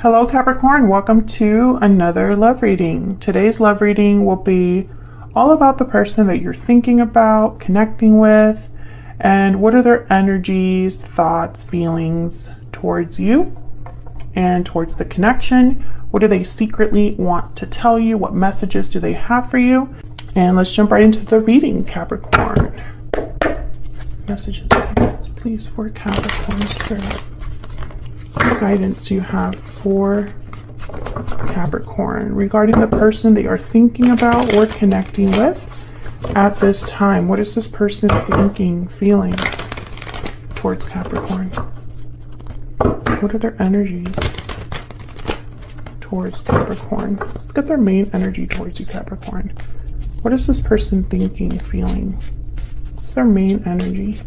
Hello Capricorn, welcome to another love reading. Today's love reading will be all about the person that you're thinking about, connecting with, and what are their energies, thoughts, feelings towards you and towards the connection. What do they secretly want to tell you? What messages do they have for you? And let's jump right into the reading, Capricorn. Messages, please, for Capricorn Spirit. What guidance do you have for Capricorn regarding the person that you're thinking about or connecting with at this time? What is this person thinking, feeling towards Capricorn? What are their energies towards Capricorn? Let's get their main energy towards you, Capricorn. What is this person thinking, feeling? What's their main energy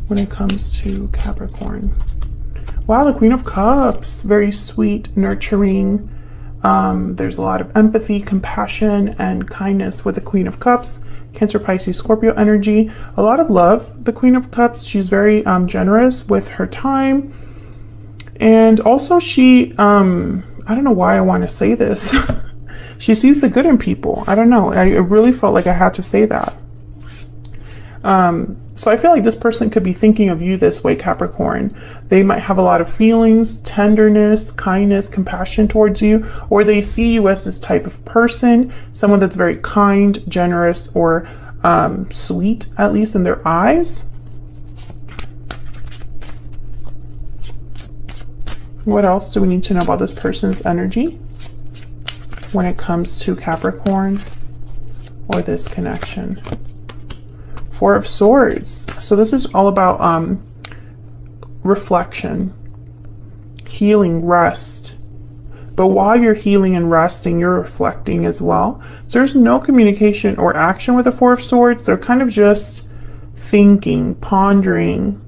when it comes to Capricorn? Wow, the Queen of Cups, very sweet, nurturing. There's a lot of empathy, compassion, and kindness with the Queen of Cups. Cancer, Pisces, Scorpio energy. A lot of love. The Queen of Cups, she's very generous with her time. And also she, I don't know why I want to say this. She sees the good in people. I don't know. I really felt like I had to say that. So I feel like this person could be thinking of you this way, Capricorn. They might have a lot of feelings, tenderness, kindness, compassion towards you, or they see you as this type of person, someone that's very kind, generous, or sweet, at least in their eyes. What else do we need to know about this person's energy when it comes to Capricorn or this connection? Four of Swords. So this is all about reflection, healing, rest. But while you're healing and resting, you're reflecting as well. So there's no communication or action with the Four of Swords. They're kind of just thinking, pondering,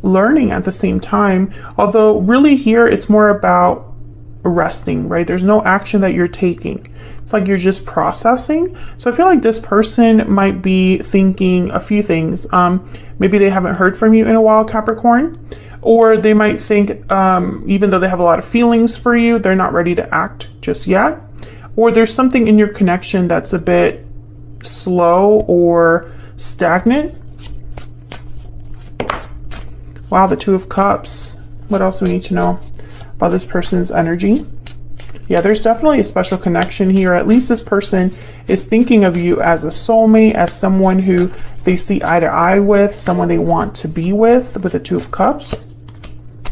learning at the same time. Although really here it's more about resting, right? There's no action that you're taking. It's like you're just processing. So I feel like this person might be thinking a few things. Maybe they haven't heard from you in a while, Capricorn, or they might think, even though they have a lot of feelings for you, they're not ready to act just yet. Or there's something in your connection that's a bit slow or stagnant. Wow, the Two of Cups. What else do we need to know about this person's energy? Yeah, there's definitely a special connection here. At least this person is thinking of you as a soulmate, as someone who they see eye to eye with, someone they want to be with the Two of Cups.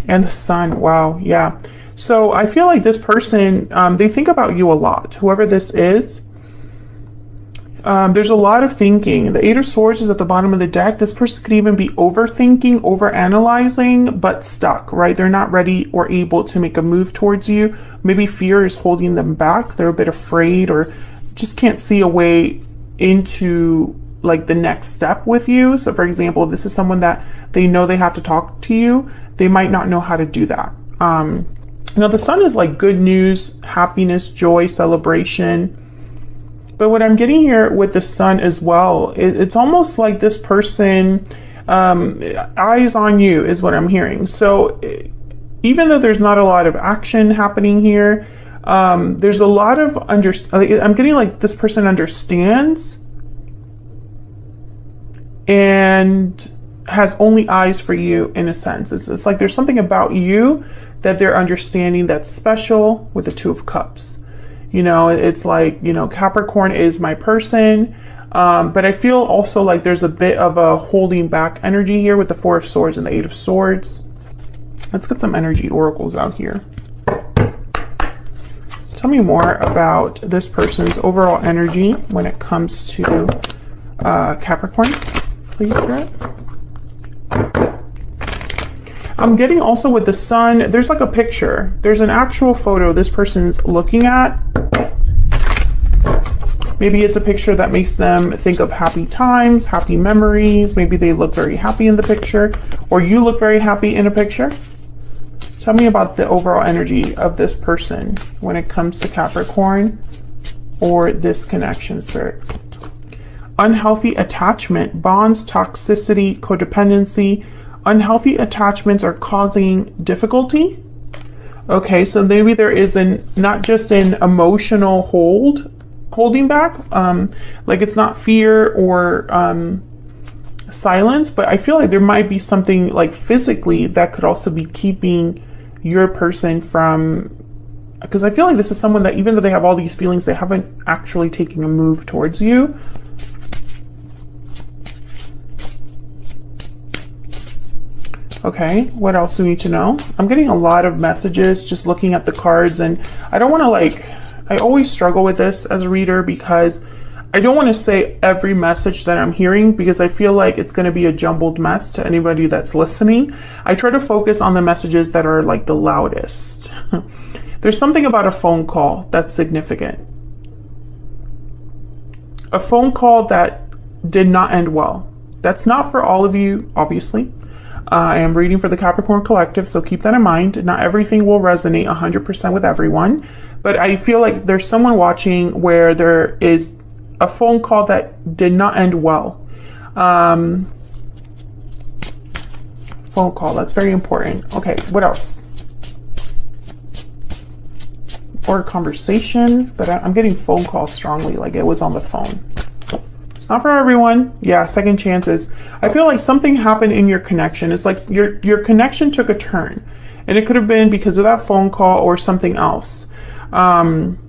And the Sun. Wow, yeah. So I feel like this person, they think about you a lot, whoever this is. There's a lot of thinking. The Eight of Swords is at the bottom of the deck. This person could even be overthinking, overanalyzing, but stuck, right? They're not ready or able to make a move towards you. Maybe fear is holding them back. They're a bit afraid or just can't see a way into like the next step with you. So for example, if this is someone that they know they have to talk to you, they might not know how to do that. Now the Sun is like good news, happiness, joy, celebration. But what I'm getting here with the Sun as well, it's almost like this person, eyes on you is what I'm hearing. So even though there's not a lot of action happening here, there's a lot of I'm getting like this person understands and has only eyes for you in a sense. It's like there's something about you that they're understanding that's special with the Two of Cups. You know, it's like, you know, Capricorn is my person. But I feel also like there's a bit of a holding back energy here with the Four of Swords and the Eight of Swords. Let's get some energy oracles out here. Tell me more about this person's overall energy when it comes to Capricorn, please, Spirit. I'm getting also with the Sun, there's like a picture. There's an actual photo this person's looking at. Maybe it's a picture that makes them think of happy times, happy memories. Maybe they look very happy in the picture, or you look very happy in a picture. Tell me about the overall energy of this person when it comes to Capricorn or this connection, Spirit. Unhealthy attachment, bonds, toxicity, codependency. Unhealthy attachments are causing difficulty. Okay, so maybe there is not just an emotional holding back, like it's not fear or silence, but I feel like there might be something like physically that could also be keeping your person from, because I feel like this is someone that even though they have all these feelings, they haven't actually taken a move towards you. Okay, what else do we need to know? I'm getting a lot of messages just looking at the cards, and I don't want to I always struggle with this as a reader because I don't want to say every message that I'm hearing because I feel like it's going to be a jumbled mess to anybody that's listening. I try to focus on the messages that are like the loudest. There's something about a phone call that's significant. A phone call that did not end well. That's not for all of you, obviously. I am reading for the Capricorn Collective, so keep that in mind. Not everything will resonate 100% with everyone, but I feel like there's someone watching where there is a phone call that did not end well. Phone call, that's very important. Okay, what else? Or a conversation, but I'm getting phone call strongly, like it was on the phone. Not for everyone. Yeah, second chances. I feel like something happened in your connection. It's like your connection took a turn, and it could have been because of that phone call or something else. Past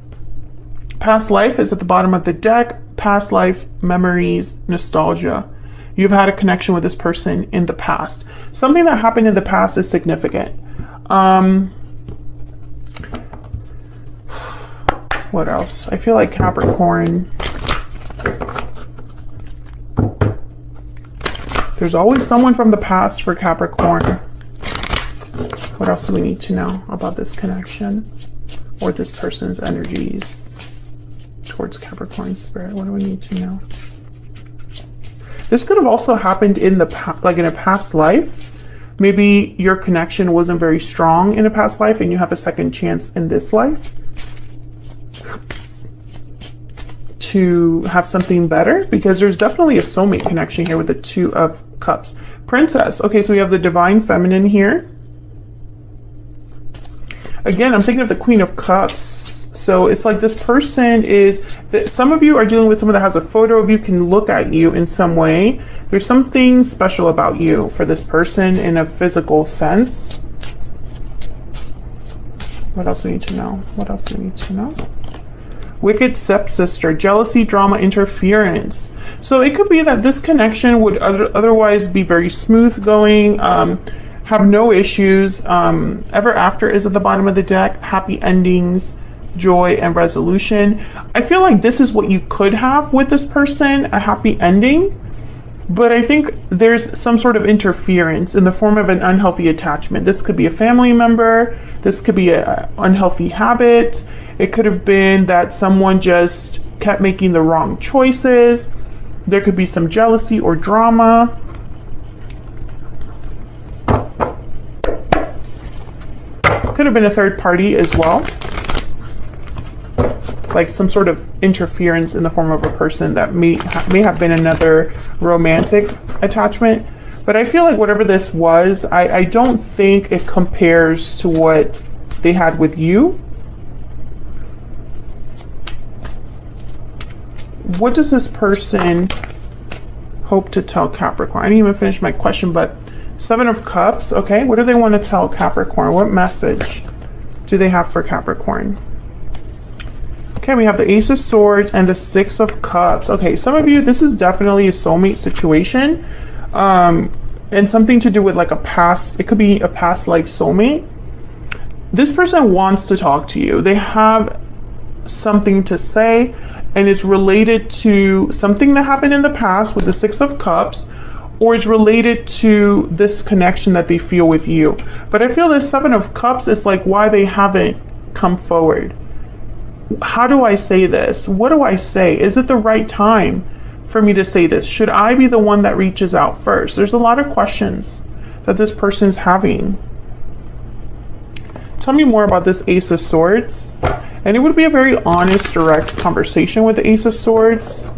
life is at the bottom of the deck. Past life, memories, nostalgia. You've had a connection with this person in the past. Something that happened in the past is significant. What else? I feel like Capricorn. There's always someone from the past for Capricorn. What else do we need to know about this connection or this person's energies towards Capricorn spirit? What do we need to know? This could have also happened in the like in a past life. Maybe your connection wasn't very strong in a past life and you have a second chance in this life to have something better, because there's definitely a soulmate connection here with the Two of Cups. Princess. Okay, so we have the Divine Feminine here. Again, I'm thinking of the Queen of Cups. So it's like this person is, that some of you are dealing with someone that has a photo of you, can look at you in some way. There's something special about you for this person in a physical sense. What else do we need to know? What else do we need to know? Wicked stepsister, jealousy, drama, interference. So it could be that this connection would otherwise be very smooth going, have no issues. Ever after is at the bottom of the deck. Happy endings, joy, and resolution. I feel like this is what you could have with this person, a happy ending. But I think there's some sort of interference in the form of an unhealthy attachment. This could be a family member. This could be an unhealthy habit. It could have been that someone just kept making the wrong choices. There could be some jealousy or drama. Could have been a third party as well. Like some sort of interference in the form of a person that may have been another romantic attachment. But I feel like whatever this was, I don't think it compares to what they had with you. What does this person hope to tell Capricorn? I didn't even finish my question, but Seven of Cups. Okay, what do they want to tell Capricorn? What message do they have for Capricorn? Okay, we have the Ace of Swords and the Six of Cups. Okay, some of you, this is definitely a soulmate situation. And something to do with like a past, it could be a past life soulmate. This person wants to talk to you. They have something to say, and it's related to something that happened in the past with the Six of Cups, or it's related to this connection that they feel with you. But I feel the Seven of Cups is like why they haven't come forward. How do I say this? What do I say? Is it the right time for me to say this? Should I be the one that reaches out first? There's a lot of questions that this person's having. Tell me more about this Ace of Swords. And it would be a very honest, direct conversation with the Ace of Swords.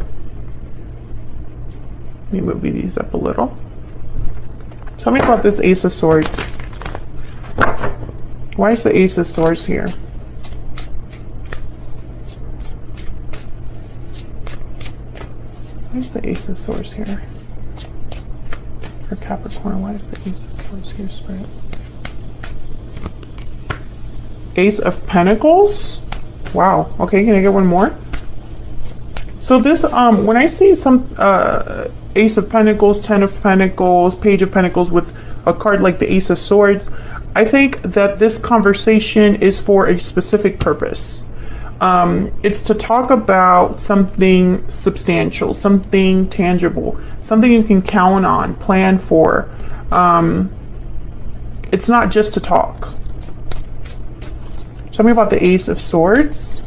Let me move these up a little. Tell me about this Ace of Swords. Why is the Ace of Swords here? Why is the Ace of Swords here? For Capricorn, why is the Ace of Swords here, Spirit? Ace of Pentacles? Wow. Okay, can I get one more? So this, when I see some Ace of Pentacles, Ten of Pentacles, Page of Pentacles with a card like the Ace of Swords, I think that this conversation is for a specific purpose. It's to talk about something substantial, something tangible, something you can count on, plan for. It's not just to talk. Tell me about the Ace of Swords.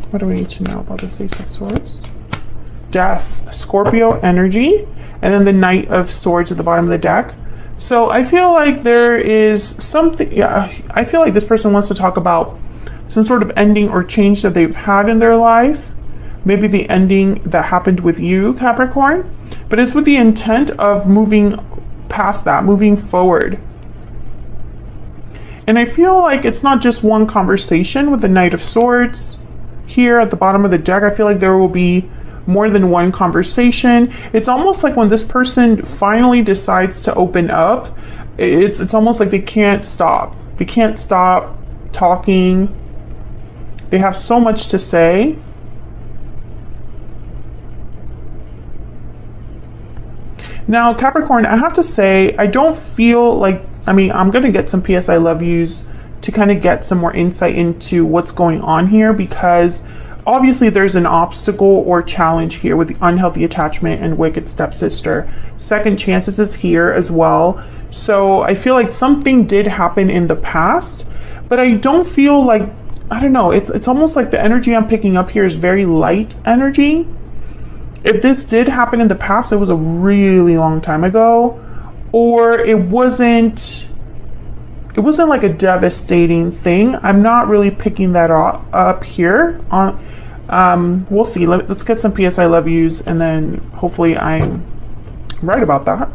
What do we need to know about this Ace of Swords? Death, Scorpio energy, and then the Knight of Swords at the bottom of the deck. So I feel like there is something, yeah, I feel like this person wants to talk about some sort of ending or change that they've had in their life. Maybe the ending that happened with you, Capricorn, but it's with the intent of moving past that, moving forward. And I feel like it's not just one conversation with the Knight of Swords here at the bottom of the deck. I feel like there will be more than one conversation. It's almost like when this person finally decides to open up, it's almost like they can't stop. They can't stop talking. They have so much to say. Now, Capricorn, I have to say, I don't feel like, I mean, I'm going to get some PS I love yous to kind of get some more insight into what's going on here, because obviously there's an obstacle or challenge here with the unhealthy attachment and wicked stepsister. Second chances is here as well. So I feel like something did happen in the past, but I don't feel like, I don't know, it's almost like the energy I'm picking up here is very light energy. If this did happen in the past, it was a really long time ago, or it wasn't like a devastating thing. I'm not really picking that up here. We'll see. Let's get some PS I love yous, and then hopefully I'm right about that.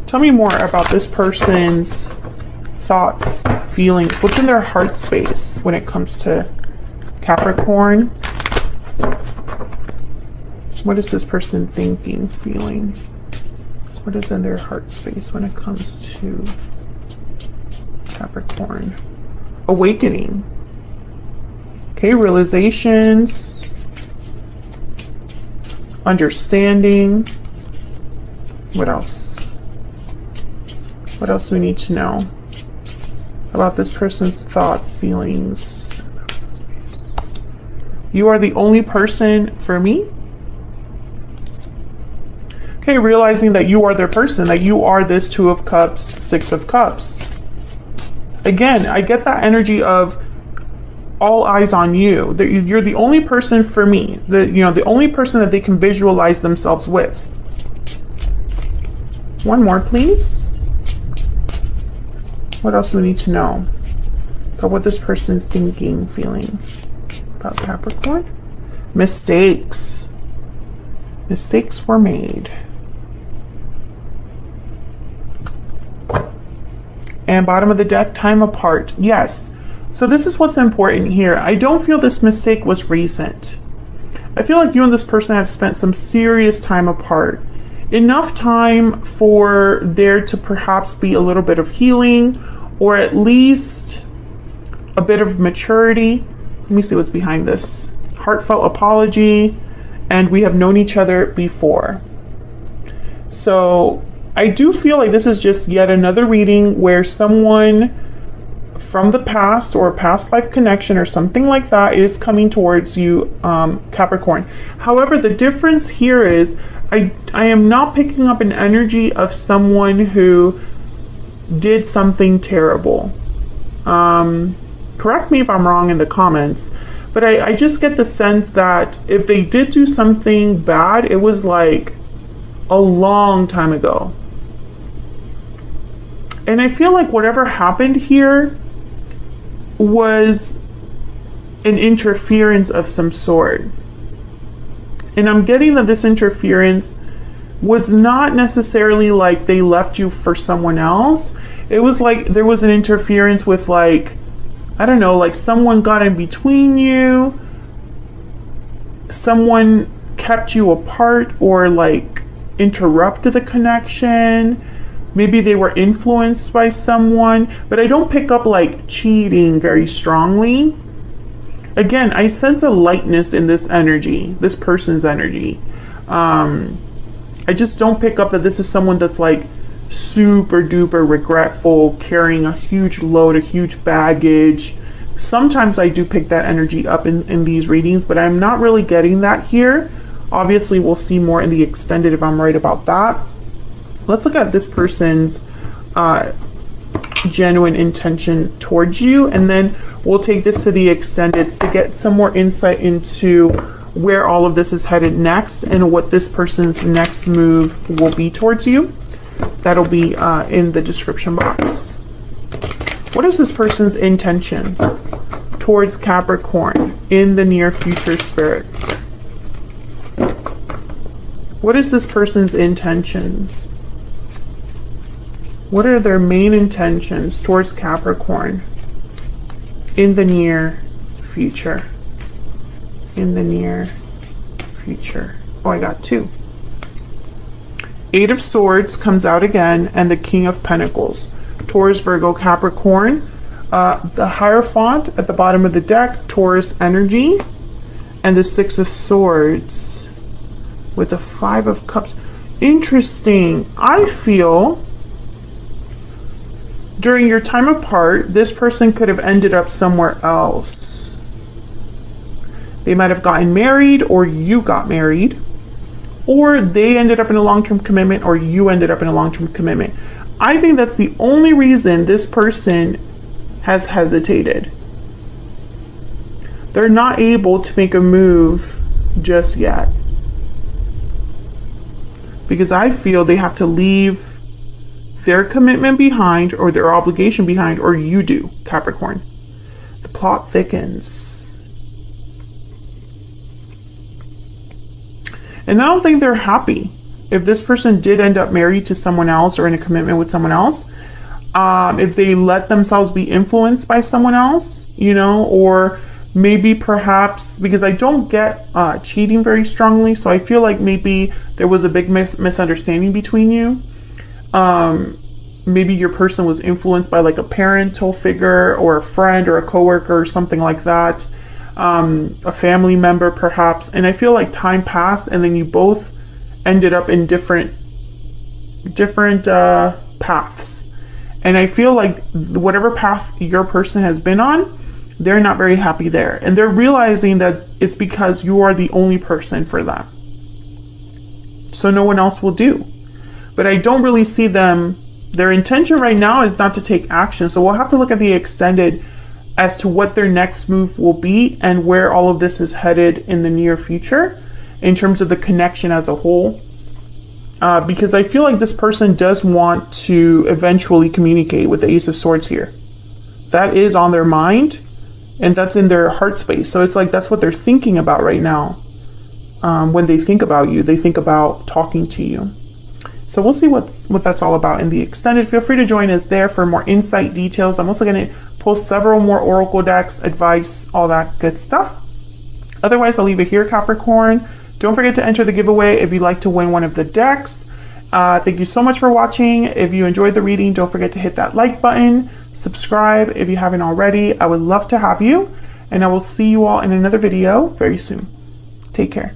Tell me more about this person's thoughts, feelings. What's in their heart space when it comes to Capricorn? What is this person thinking, feeling? What is in their heart space when it comes to Capricorn? Awakening. Okay, realizations. Understanding. What else? What else do we need to know about this person's thoughts, feelings? You are the only person for me. Okay, realizing that you are their person, that you are this Two of Cups, Six of Cups. Again, I get that energy of all eyes on you. You're the only person for me. The only person that they can visualize themselves with. One more, please. What else do we need to know about what this person's thinking, feeling about Capricorn? Mistakes. Mistakes were made. And bottom of the deck, time apart. Yes. So this is what's important here. I don't feel this mistake was recent. I feel like you and this person have spent some serious time apart. Enough time for there to perhaps be a little bit of healing, or at least a bit of maturity. Let me see what's behind this. Heartfelt apology, and we have known each other before. So I do feel like this is just yet another reading where someone from the past or a past life connection or something like that is coming towards you, Capricorn. However, the difference here is I am not picking up an energy of someone who did something terrible. Correct me if I'm wrong in the comments, but I just get the sense that if they did do something bad, it was like a long time ago. And I feel like whatever happened here was an interference of some sort. And I'm getting that this interference was not necessarily like they left you for someone else. It was like there was an interference with, like, I don't know, like someone got in between you, someone kept you apart, or like interrupted the connection. Maybe they were influenced by someone, but I don't pick up like cheating very strongly. Again, I sense a lightness in this energy, this person's energy. I just don't pick up that this is someone that's like super duper regretful, carrying a huge load, a huge baggage. Sometimes I do pick that energy up in these readings, but I'm not really getting that here. Obviously, we'll see more in the extended if I'm right about that. Let's look at this person's genuine intention towards you, and then we'll take this to the extended to get some more insight into where all of this is headed next and what this person's next move will be towards you. That'll be in the description box. What is this person's intention towards Capricorn in the near future, Spirit? What is this person's intentions? What are their main intentions towards Capricorn in the near future? In the near future. Oh, I got two. Eight of Swords comes out again, and the King of Pentacles. Taurus, Virgo, Capricorn. The Hierophant at the bottom of the deck, Taurus energy. And the Six of Swords with the Five of Cups. Interesting. I feel during your time apart, this person could have ended up somewhere else. They might have gotten married, or you got married, or they ended up in a long-term commitment, or you ended up in a long-term commitment. I think that's the only reason this person has hesitated. They're not able to make a move just yet, because I feel they have to leave their commitment behind, or their obligation behind, or you do, Capricorn. The plot thickens. And I don't think they're happy. If this person did end up married to someone else or in a commitment with someone else, if they let themselves be influenced by someone else, you know, or maybe perhaps, because I don't get cheating very strongly, so I feel like maybe there was a big misunderstanding between you. Maybe your person was influenced by like a parental figure, or a friend, or a coworker, or something like that. A family member perhaps, and I feel like time passed, and then you both ended up in different paths. And I feel like whatever path your person has been on, they're not very happy there, and they're realizing that it's because you are the only person for them, so no one else will do. But I don't really see them, their intention right now is not to take action, so we'll have to look at the extended as to what their next move will be and where all of this is headed in the near future in terms of the connection as a whole. Because I feel like this person does want to eventually communicate with the Ace of Swords here. That is on their mind, and that's in their heart space. So it's like that's what they're thinking about right now. When they think about you, they think about talking to you. So we'll see what that's all about in the extended. Feel free to join us there for more insight details. I'm also going to post several more oracle decks, advice, all that good stuff. Otherwise, I'll leave it here, Capricorn. Don't forget to enter the giveaway if you'd like to win one of the decks. Thank you so much for watching. If you enjoyed the reading, don't forget to hit that like button. Subscribe if you haven't already. I would love to have you. And I will see you all in another video very soon. Take care.